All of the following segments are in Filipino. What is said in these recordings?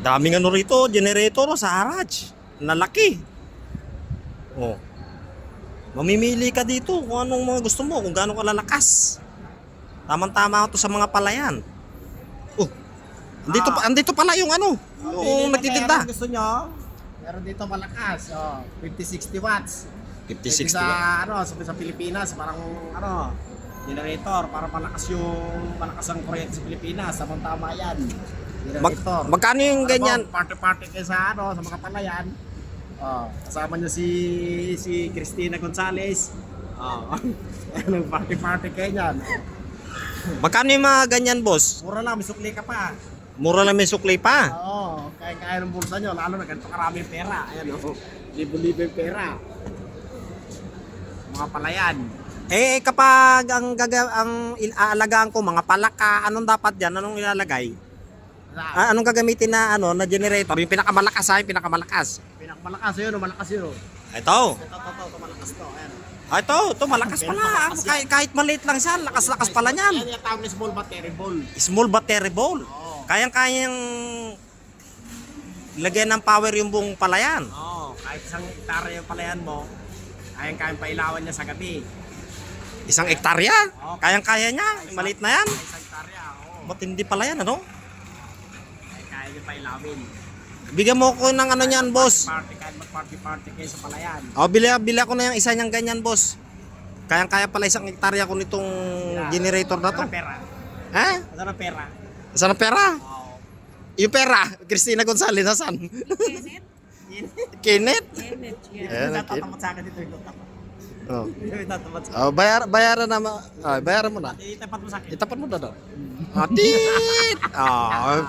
Daming ano rito, generator sa garage. Nalaki. Oh. Mamimili ka dito kung anong mga gusto mo, kung gaano kalalakas. Tamang-tama to sa mga palayan. Oh. Andito pala yung ano, yung nagtitinda. Gusto nyo? Meron dito malakas. 50-60 watts. 50-60 sa sa Pilipinas, parang generator para malakas ang kuryente sa Pilipinas. Tama yan. Generator. Magkano yung ganyan? Party kayo sa mga palayan. Kasama niyo si Cristina Gonzales. Anong party kayo niyan. Magkano yung mga ganyan, boss? Mura lang, may sukli ka pa. Mura lang may sukli pa. Oo, kaya ng bulsa nyo, lalo na ganito karaming pera. Ayan libo-libo yung pera. Mga palayan. Kapag ang aalagaan ko mga palaka, anong dapat diyan? Anong ilalagay? Anong gagamitin na na generator? Yung pinakamalakas yung pinakamalakas. Pinakamalakas yun, malakas yun. Ito, Malakas to. Ayan. ito malakas pala. Kahit maliit lang siya, lakas-lakas pala niyan. Yan yung tawag na small battery ball. Small battery ball. Kayang-kayang lagyan ng power yung buong palayan. Kahit isang hektare yung palayan mo, kayang-kayang pailawan niya sa gabi. Isang hektarya? Kayang-kaya niya. Maliit na yan. Isang hektarya, Matindi pala yan, ano? Kaya niya pailawin. Bigyan mo ko ng ano niyan, boss. Kahit mag-party kayo sa palayan. Bili ako na yung isa niyang ganyan, boss. Kayang-kaya pala isang hektarya ko nitong generator na to. Saan ang pera? Ha? Saan ang pera? Saan ang pera? Yung pera, Cristina Gonzales, saan? Kenneth? Ayan, Tatapat sa akin dito yung tapat. Tatapat sa akin. Bayaran na bayaran mo na. Itapat mo sa akin. Itapat mo na daw. Tit!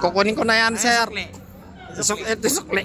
Kukunin ko na yan, sir. Sukli. Ito sukli.